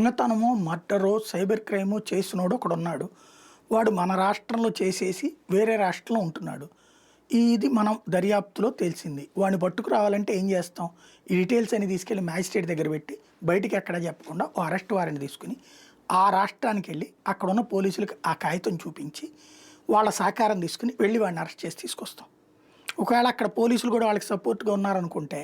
దొంగతనమో, మర్డరో, cyber క్రైమో చేసినోడు ఒకడున్నాడు. వాడు మన రాష్ట్రంలో చేసేసి వేరే రాష్ట్రంలో ఉంటున్నాడు. ఇది మనం దర్యాప్తులో తెలిసింది. వాడిని పట్టుకురావాలంటే ఏం చేస్తాం? ఈ డీటెయిల్స్ అన్ని తీసుకెళ్ళి మ్యాజిస్ట్రేట్ దగ్గర పెట్టి బయటికి ఎక్కడా చెప్పకుండా ఓ అరెస్ట్ వారెంట్ తీసుకుని ఆ రాష్ట్రానికి వెళ్ళి అక్కడున్న పోలీసులకు ఆ కాగితం చూపించి వాళ్ళ సహకారం తీసుకుని వెళ్ళి వాడిని అరెస్ట్ చేసి తీసుకొస్తాం. ఒకవేళ అక్కడ పోలీసులు కూడా వాళ్ళకి సపోర్ట్గా ఉన్నారనుకుంటే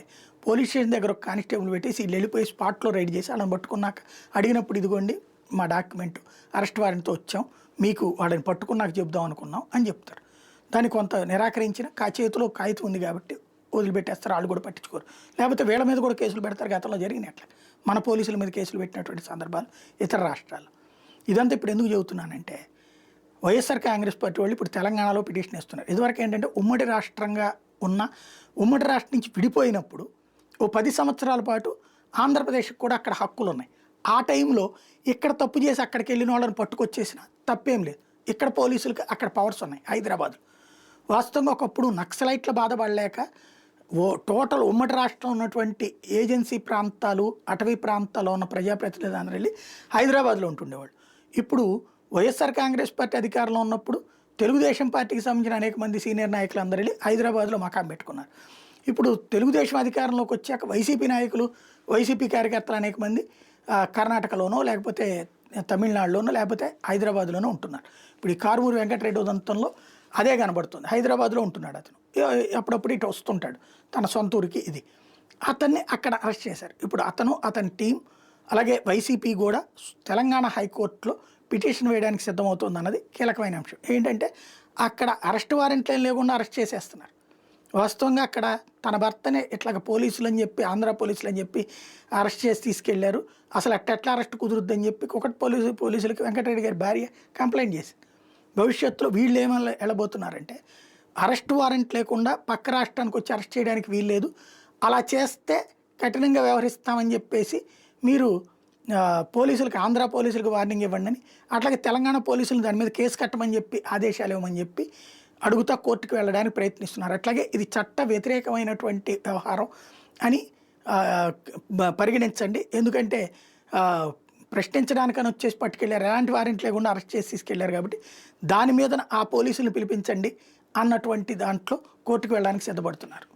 పోలీస్ స్టేషన్ దగ్గర ఒక కానిస్టేబుల్ పెట్టేసి వీళ్ళు వెళ్ళిపోయి స్పాట్లో రైడ్ చేసి వాళ్ళని పట్టుకున్నాక అడిగినప్పుడు ఇదిగోండి మా డాక్యుమెంట్ అరెస్ట్ వారెంట్తో వచ్చాం, మీకు వాళ్ళని పట్టుకున్నాక చెప్దాం అనుకున్నాం అని చెప్తారు. దాన్ని కొంత నిరాకరించిన చేతిలో కాగితం ఉంది కాబట్టి వదిలిపెట్టేస్తారు, వాళ్ళు కూడా పట్టించుకోరు. లేకపోతే వీళ్ళ మీద కూడా కేసులు పెడతారు. గతంలో జరిగినట్లే మన పోలీసుల మీద కేసులు పెట్టినటువంటి సందర్భాలు ఇతర రాష్ట్రాల్లో. ఇదంతా ఇప్పుడు ఎందుకు చెబుతున్నానంటే వైఎస్ఆర్ కాంగ్రెస్ పార్టీ వాళ్ళు ఇప్పుడు తెలంగాణలో పిటిషన్ ఇస్తున్నారు. ఇదివరకు ఏంటంటే ఉమ్మడి రాష్ట్రంగా ఉన్న ఉమ్మడి రాష్ట్రం నుంచి విడిపోయినప్పుడు ఓ 10 సంవత్సరాల పాటు ఆంధ్రప్రదేశ్కి కూడా అక్కడ హక్కులు ఉన్నాయి. ఆ టైంలో ఇక్కడ తప్పు చేసి అక్కడికి వెళ్ళిన వాళ్ళని పట్టుకొచ్చేసిన తప్పేం లేదు. ఇక్కడ పోలీసులకి అక్కడ పవర్స్ ఉన్నాయి హైదరాబాద్లో. వాస్తవంగా ఒకప్పుడు నక్సలైట్ల బాధపడలేక టోటల్ ఉమ్మడి రాష్ట్రంలో ఉన్నటువంటి ఏజెన్సీ ప్రాంతాలు, అటవీ ప్రాంతాల్లో ఉన్న ప్రజాప్రతినిధులు అందరూ వెళ్ళి హైదరాబాద్లో ఉంటుండేవాళ్ళు. ఇప్పుడు వైఎస్ఆర్ కాంగ్రెస్ పార్టీ అధికారంలో ఉన్నప్పుడు తెలుగుదేశం పార్టీకి సంబంధించిన అనేక మంది సీనియర్ నాయకులు అందరూ వెళ్ళి హైదరాబాద్లో మకాం పెట్టుకున్నారు. ఇప్పుడు తెలుగుదేశం అధికారంలోకి వచ్చాక వైసీపీ నాయకులు, వైసీపీ కార్యకర్తలు అనేక మంది కర్ణాటకలోనో లేకపోతే తమిళనాడులోనో లేకపోతే హైదరాబాద్లోనో ఉంటున్నారు. ఇప్పుడు ఈ కారుమూరి వెంకటరెడ్డి ఉదంతంలో అదే కనబడుతుంది. హైదరాబాద్లో ఉంటున్నాడు అతను. అప్పుడప్పుడు ఇటు వస్తుంటాడు తన సొంత ఊరికి. ఇది అతన్ని అక్కడ అరెస్ట్ చేశారు. ఇప్పుడు అతను, అతని టీం, అలాగే వైసీపీ కూడా తెలంగాణ హైకోర్టులో పిటిషన్ వేయడానికి సిద్ధమవుతుంది అన్నది కీలకమైన అంశం. ఏంటంటే అక్కడ అరెస్ట్ వారెంట్లు ఏం లేకుండా అరెస్ట్ చేసేస్తున్నారు. వాస్తవంగా అక్కడ తన భర్తనే ఇట్లాగ పోలీసులు అని చెప్పి, ఆంధ్ర పోలీసులు అని చెప్పి అరెస్ట్ చేసి తీసుకెళ్లారు. అసలు ఎట్లా అరెస్ట్ కుదురుద్దని చెప్పి ఒకటి పోలీసులకి వెంకటరెడ్డి గారి భార్య కంప్లైంట్ చేసింది. భవిష్యత్తులో వీళ్ళు ఏమన్నా వెళ్ళబోతున్నారంటే అరెస్ట్ వారెంట్ లేకుండా పక్క రాష్ట్రానికి వచ్చి అరెస్ట్ చేయడానికి వీల్లేదు, అలా చేస్తే కఠినంగా వ్యవహరిస్తామని చెప్పేసి మీరు పోలీసులకు, ఆంధ్ర పోలీసులకు వార్నింగ్ ఇవ్వండి అని, అట్లాగే తెలంగాణ పోలీసులు దాని మీద కేసు కట్టమని చెప్పి ఆదేశాలు ఇవ్వమని చెప్పి అడుగుతా కోర్టుకు వెళ్ళడానికి ప్రయత్నిస్తున్నారు. అట్లాగే ఇది చట్ట వ్యతిరేకమైనటువంటి వ్యవహారం అని పరిగణించండి. ఎందుకంటే ప్రశ్నించడానికని వచ్చేసి పట్టుకెళ్ళారు, ఎలాంటి వారెంట్ లేకుండా అరెస్ట్ చేసి తీసుకెళ్లారు కాబట్టి దాని మీద ఆ పోలీసులను పిలిపించండి అన్నటువంటి దాంట్లో కోర్టుకు వెళ్ళడానికి సిద్ధపడుతున్నారు.